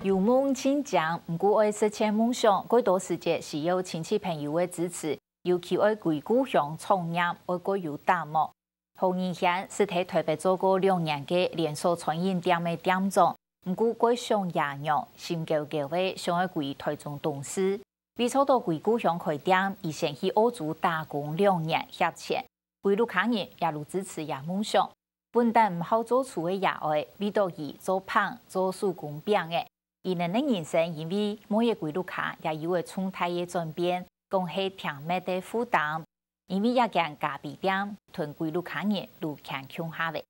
有梦请讲，不过爱实现梦想，过多时节是有亲戚朋友的支持，尤其爱回故乡创业，爱过有大梦。洪义贤是在台北做过2年的连锁餐饮店的店长，不过过上爷娘，心高高的想要回台中董事。为找到回故乡开店，伊先去澳洲打工2年，赚钱。回路客人也如支持也梦想。本但唔好做厝的也爱，为到伊做胖、做手工饼的。伊能的人生因为每一归路客也有个重大的转变，讲是甜蜜的负担。因为也将咖啡店同归路客人路强穷下的。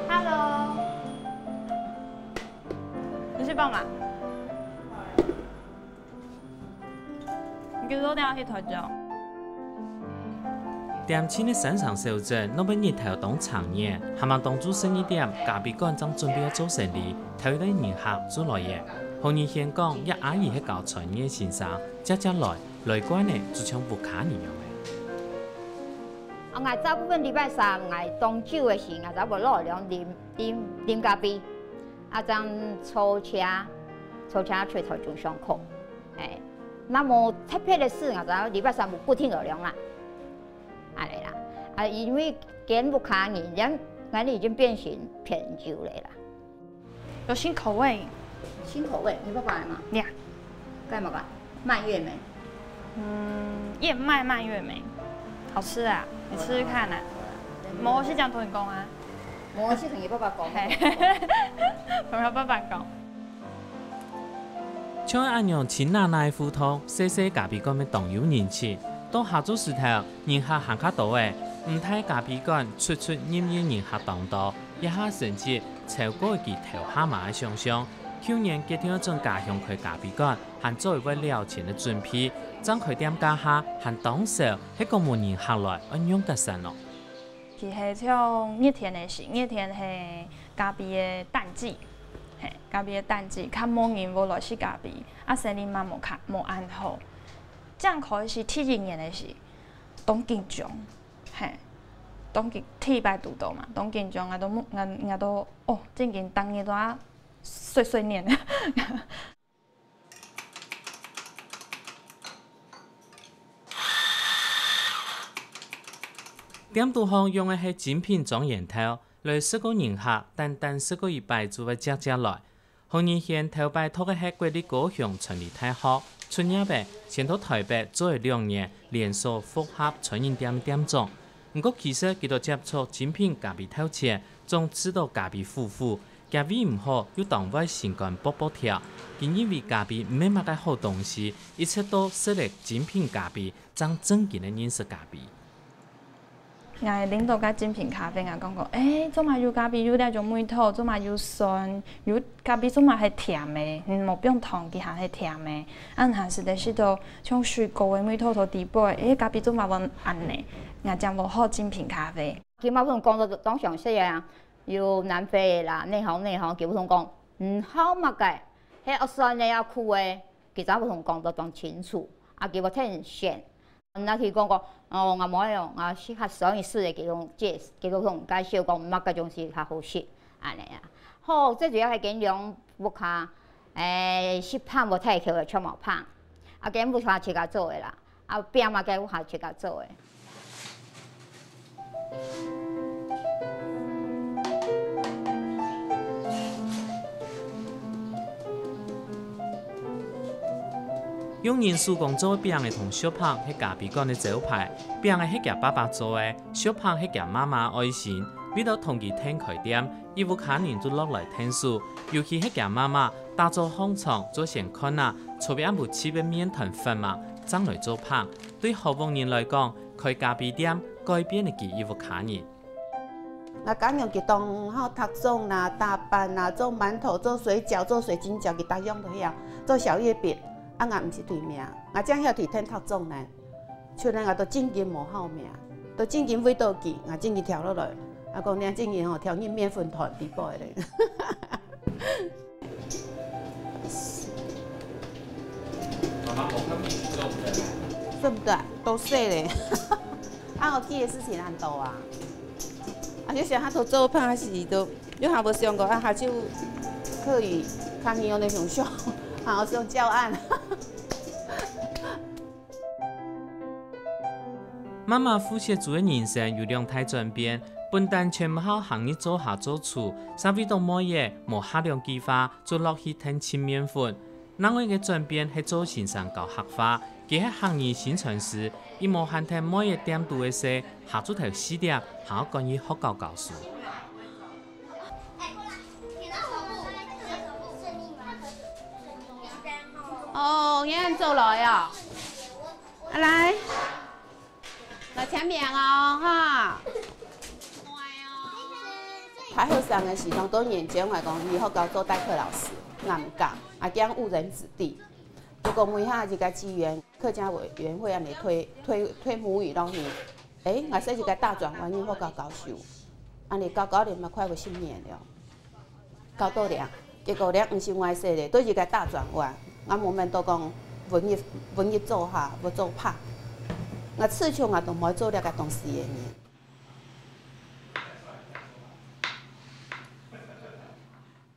Hello， 你去帮忙。你几多点去台中？店前的山上小镇，那边日头当长夜，还忙当做生意店，咖啡馆正准备要做生意，头一对人客做来嘅。洪义贤讲，一阿姨喺教传嘅先生，只来关呢，就像无卡一样嘅。我早部分礼拜三，我当酒的时，我早无落凉啉咖啡，将抽车去台中上课，那么特别的事，我早礼拜三有固定热量啦。安尼啦，因为见不卡人，俺已经变成偏酒类啦。有新口味。新口味，你不买吗？呀，干嘛干？蔓越莓。燕麦蔓越莓，好吃啊！你吃吃看啊。我是讲同你讲啊。我是同伊爸爸讲。同我爸爸讲。像安样亲奶奶的葡萄，细细咖啡馆的动有人气。到下晝時頭，人客行較多誒，唔睇咖啡館出飲人客當多，一下甚至超過佢頭下馬嘅想象。去年決定要將家鄉開咖啡館，還做一位了錢嘅準備，將開店家下還當時喺個門人客來按樣嘅神咯。佢係像熱天嘅時，熱天係咖啡嘅淡季，咖啡嘅淡季，較冇人無來試咖啡，生意嘛冇安好。這樣可以是天然嘅是，當緊張，當緊天白度度嘛，當緊張我都哦，真緊當日都啊碎念。店度方用嘅係精品裝煙頭，來10個人客，單10個一擺就會隻來。洪義賢頭擺托嘅係國立高雄成立大學。出年白前到台北做咗2年連鎖複合餐飲店店長，不過其實佢都接觸精品咖啡偷錢，仲知道咖啡夫婦咖啡唔好，要當位心肝卜跳。佢因為咖啡唔係乜嘅好東西，一切都設立精品咖啡，將正經嘅認識咖啡。我領導甲精品咖啡啊，講過，做埋有咖啡有啲種味道，做埋有酸，有咖啡做埋係甜嘅，冇變糖，其下係甜嘅。還是就是到像水果嘅味道到底部，咖啡做埋穩安嘅，我將無好精品咖啡。佢冇同講到當詳細啊，有南非啦，內行佢冇同講，唔好乜嘅，喺澳洲呢要苦嘅，佢就冇同講到當清楚，佢冇聽選。那佢講過，我冇用，我適合上一試嘅幾種介，幾種同介紹講乜嗰種是較好食，安尼啊。好，最主要係盡量不卡，食胖無太強嘅出毛胖，咁不卡自家做嘅啦，餅嘛嘅我係自家做嘅。用人手工做嘅餅嘅同小胖係咖啡館嘅招牌，餅嘅係夾爸爸做嘅，小胖係夾媽媽愛心。為到同佢聽開店，伊有客人都落來聽書，尤其係夾媽媽打造香腸做成看啊，隨便一部切嘅麵團粉嘛，爭來做胖。對好多人來講，開咖啡店改變嘅佢伊有客人。我講用佢當好讀粽啦、打扮啦、做饅頭、做水餃、做水晶餃，佢大樣都曉，做小月餅。我唔是對命，我將曉對天讀粽呢，像我都正經無好命，都正經味道記，我正經調落來，講你正經吼調入麵粉團底部咧。不对？都细咧，啊，有记的事情很多啊。啊，就像他都做怕是都，你还无想过啊，他就课语看你有那种笑，还有这种教案。妈妈夫妻做嘅人生有两大转变，不但全部靠行业做下做厝，甚至到每夜无下量计划就落去听亲面粉。另外嘅转变係做先生教客化，佢喺行業宣傳時，伊無限聽每夜點讀嘅事，下咗頭4點，還有關於學校教書。哦，你按做來啊！來簽名哦，哈！太好上嘅時當當然將來講以後教做代課老師，我唔講，啊講誤人子弟。就講每下一個資源，客家委員會安尼推母語落去，我說一個大轉彎以後教教授，安尼教年嘛快要10年了，教到了，結果了唔是我說的，都一個大轉彎，我們都講文藝做下，不做拍。我刺槍都冇做了個東西嘅人。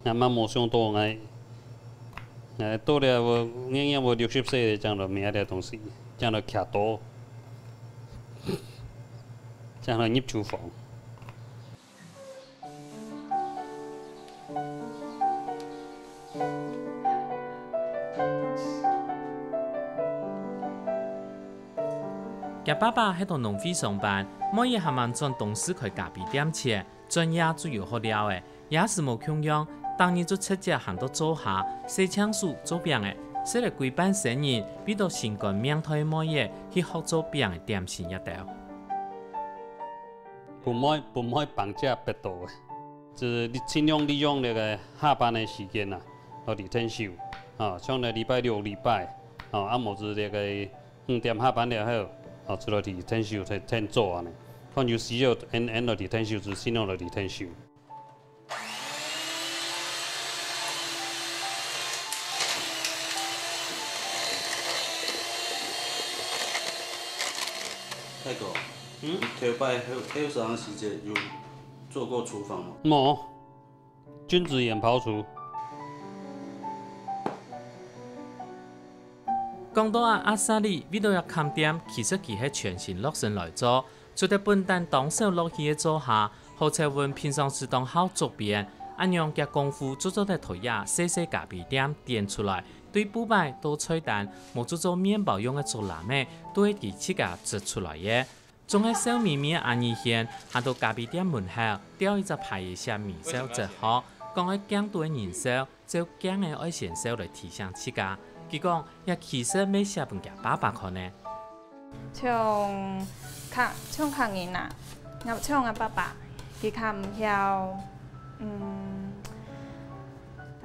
俺媽冇想到到了我60歲這樣的咩的東西，這樣的徛多，這樣的入廚房。佢爸爸喺度農會上班，每日還蠻轉董事佢咖啡店前，轉夜就有好料嘅，也是冇窮樣。當日就出隻行到做下，洗槍樹做餅嘅，寫嚟規班生人，比到新幹面推每日去學做餅嘅點心一道。不買綁架別多嘅，就是你盡量利用那個下班嘅時間啊，落嚟聽秀，像那禮拜6、禮拜，啊冇就那個5點下班了後，就落嚟聽秀才聽做啊呢。看有時要落嚟聽秀，就盡量落嚟聽秀。太哥，頭擺喺上時節有做過廚房嗎？冇，君子遠庖廚。講到阿薩里為到要看店，其實佢係全心落身來做，除咗本單當手落去嘅做下，好彩揾平常時當好做邊，按樣嘅功夫做得頭呀，細咖啡店點出來。對布擺到菜單，冇做麵包用嘅做藍嘅，都係佢自家做出來嘅。仲係小咪咪阿姨軒，行到咖啡店門口，吊一隻牌嘅寫面燒就好，講喺講到嘅人燒，就講嘅愛先燒來提醒自家。佢講，也其實每寫本嘅800塊呢。像客人啊，像我爸爸，佢較唔曉，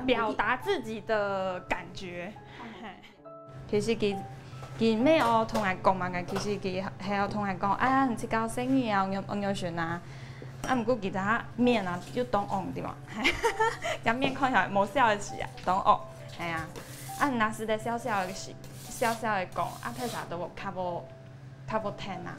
表達自己的感覺。其實佢咩我同人講嘛嘅，其實佢係我同人講，啊，唔知搞生意啊，我算啊，唔過其他面啊要當紅啲嘛，咁面看起來冇笑得起啊，當紅，係啊，若是得小小嘅事，小小嘅講，睇啥都較無聽啊。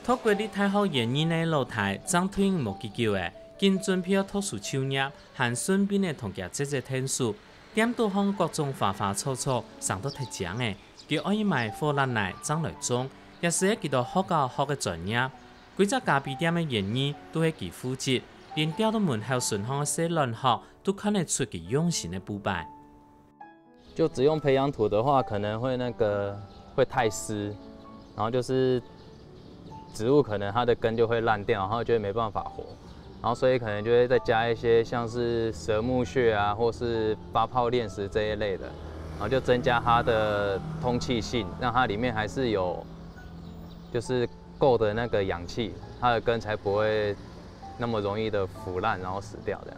透過啲太好演繹嘅露台，張推冇幾久嘅，見準備特殊抽葉，還順便嘅同佢姐聽書，點到向各種花花草草上到睇獎嘅，佢可以買火辣奶裝來種，也是一幾多學教學嘅專業。幾隻咖啡店嘅演繹都係佢負責，連調到門口順巷嘅細輪學都看得出佢用心嘅布擺。就只用培養土的話，可能會太濕，然後就是植物可能它的根就會爛掉，然後就會沒辦法活，然後所以可能就會再加一些像是蛇木屑啊，或是發泡煉石這一類的，然後就增加它的通氣性，讓它裡面還是有就是夠的那個氧氣，它的根才不會那麼容易的腐爛，然後死掉這樣。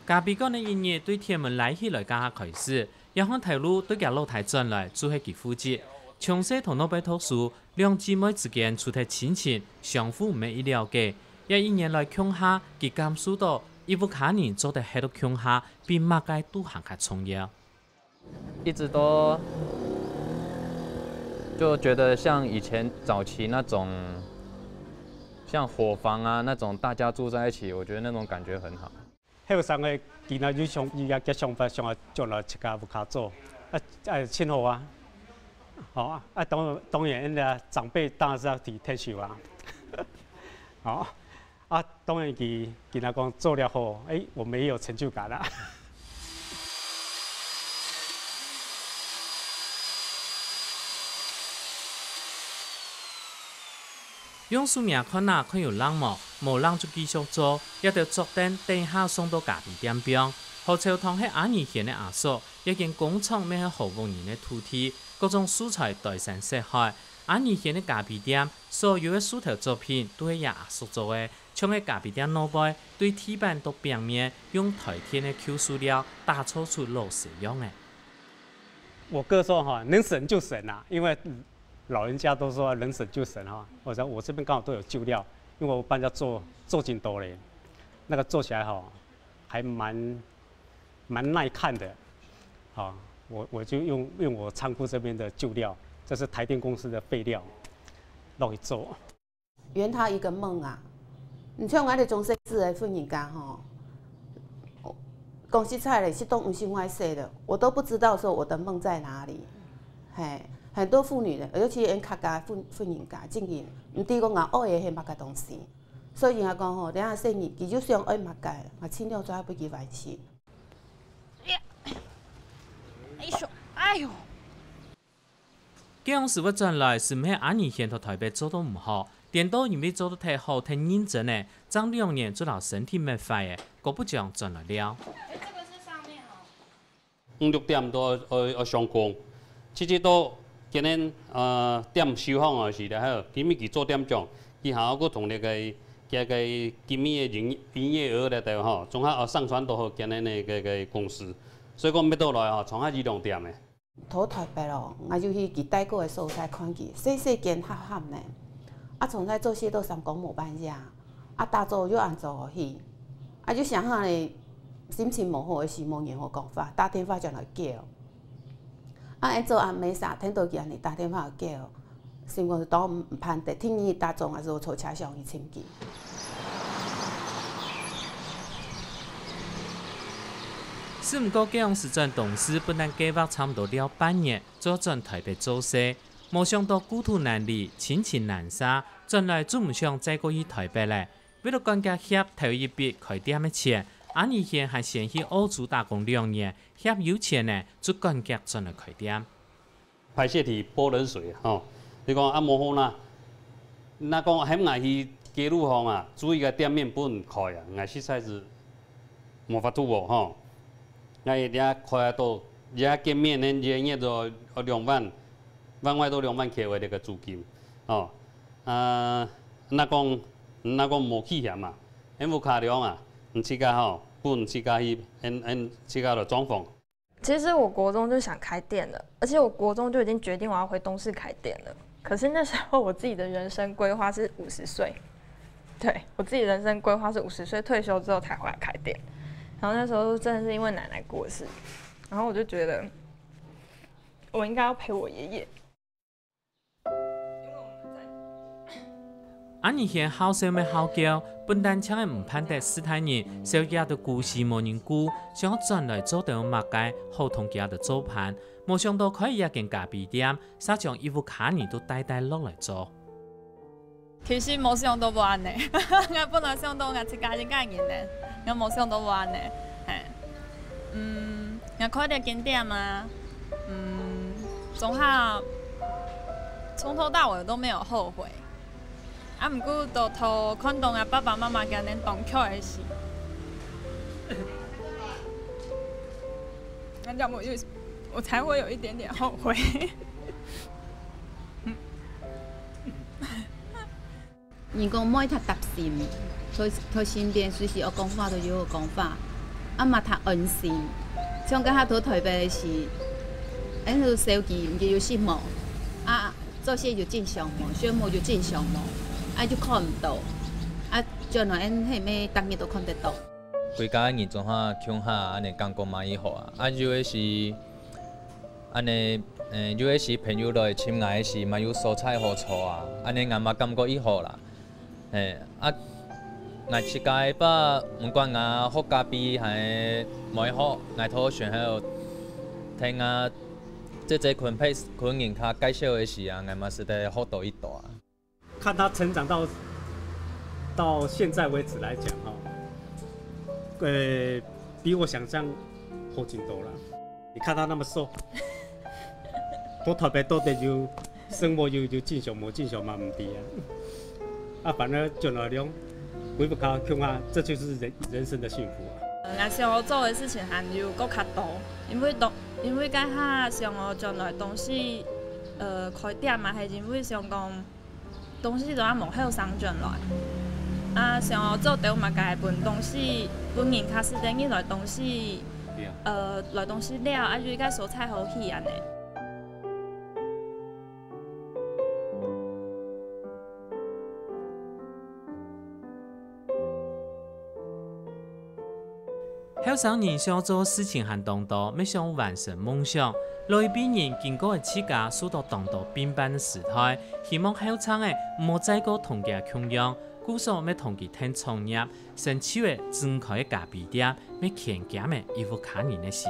隔壁嗰呢一日對天門來起來家下開始，要向頭路對架露台轉來，做係其負責。從細同老輩讀書，兩姊妹之間處喺親情，相互唔係意了解。也一年來鄉下，佢感受到伊夫卡尼做得喺度鄉下，比馬街都行較重要。一直都就覺得像以前早期那種，像伙房啊那種，大家住在一起，我覺得那種感覺很好。後生嘅見到要上依家嘅上班上啊，將來自家不卡做，親好啊，好啊，當然人家長輩當然是要提退休啊，好啊，當然佢他講做了後，我們也有成就感啦。用書名看哪看有人冇，無人就繼續做，一條竹燈等下送到咖啡店邊。何朝堂係阿二賢嘅阿叔，一間工廠咩係豪豐人嘅土地，各種素材代山色海。阿二賢嘅咖啡店所有嘅書頭作品都係阿叔做嘅，像喺咖啡店老闆對地板到表面用台天嘅舊塑料打造出老式樣嘅。我哥說哈，能省就省啦，因為老人家都說能省就省哈。我想我這邊剛好都有舊料，因為我幫人家做緊多嘞，那個做起來哈，還蠻耐看的。好，我就用我倉庫這邊的舊料，這是台電公司的廢料，落去做。圓他一個夢啊！你像我哋中式字的婦人家哈，公司菜嘞是都唔是我寫的，我都不知道說我的夢在哪裡。嘿。很多婦女咧，尤其因客家婦人家，真嘅唔知講硬愛嘅係乜嘅東西，所以人家講吼，等下生意佢就想愛乜嘅，我盡量做不佢完事。哎呦！這樣事物轉來是唔係阿二賢同台北做得唔好，顛倒因為做得太好太認真咧，爭2年做到身體沒壞嘅，個不將轉來了。這個是上面哦。5、6點都上工，直到。今年店收房啊是了好，今日佢做店長，佢下個同那個今日嘅營業額咧就吼，從下上傳到今年嘅個公司，所以講要倒來吼，從下2、2點嘅。土台北咯，我就去佢帶過嘅所在看佢，細間黑黑呢，啊從在做些都三公冇半日，啊大做就按做去，啊就想下咧心情冇好嘅時冇任何講法，打電話就來叫。啊！做阿妹啥，聽到佢安尼打電話叫，心講當唔盼得，聽伊打鐘啊，就坐車上去請佢。是唔過，這樣時陣同事本來計劃差唔多了半年，就轉台北做事，冇想到故土難離，親情難捨，轉來就唔想再過去台北咧。為了趕家協頭一筆開店嘅錢。阿二賢還先去澳洲打工2年，協有錢呢，就趕腳轉來開店。排泄體煲冷水吼，你講啊冇好啦，那講喺外去街路巷啊，煮一個店面不能開啊，外實在是冇法度喎吼。我一家開到一家店面呢，一月都2萬，往外都2萬塊為這個租金，哦，那講冇起險嘛，因為卡量啊。自家吼，不能自家去，自家的裝潢。其實我國中就想開店了，而且我國中就已經決定我要回東勢開店了。可是那時候我自己的人生規劃是50歲，對，我自己人生規劃是50歲退休之後才回來開店。然後那時候真的是因為奶奶過世，然後我就覺得我應該要陪我爺爺。阿二賢好笑咩好叫，本單槍嘅唔盼得斯坦人，小家的故事冇人顧，想轉來做到馬街，好同家的做盤，冇想到可以一間咖啡店，撒將伊夫卡尼都帶落來做。其實冇想到無安尼，我本來想到我自家人家人咧，我冇想到無安尼，我開啲間店啊，總下從頭到尾都沒有後悔。啊，唔過到頭看到我爸爸媽媽今年當橋的時，我才會有一點點後悔。人講每他搭線，佢身邊隨時有講法都有講法，啊嘛读恩师，像甲较特别是，因个手机毋是有信号，啊做些就正常无，小无就正常无，啊就看唔到，啊将来因迄咩当日都看得到。规家严重下穷下安尼感觉蛮以好啊，啊有诶是安尼。有诶是朋友来亲爱诶是嘛有蔬菜好炒啊，安尼俺嘛感觉以好啦。啊，俺自家把不管俺好咖啡还蛮好，俺头选还有听啊，这群人他介绍诶是啊，俺嘛是得好多一大。看他成长到现在为止来讲哈，比我想象好很多了。你看他那么瘦。都特别多的就生活就正常无正常嘛唔对啊，反正就那种回不靠穷啊，这就是人生的幸福啊。我想做的事情还有搁较多，因为甲遐想要将来东西开店嘛，系因为想讲东西都还无好送转来，啊想要做到嘛，家分东西分人较是等于来东西，来东西了，啊就甲蔬菜好起安尼。后生人想做事情很多，要想完成梦想。老一辈人经过自家许多当道变版的时代，希望后生的莫再过同家穷养，故所要同其听创业，甚至于展开咖啡店，要牵家的一副卡人的事。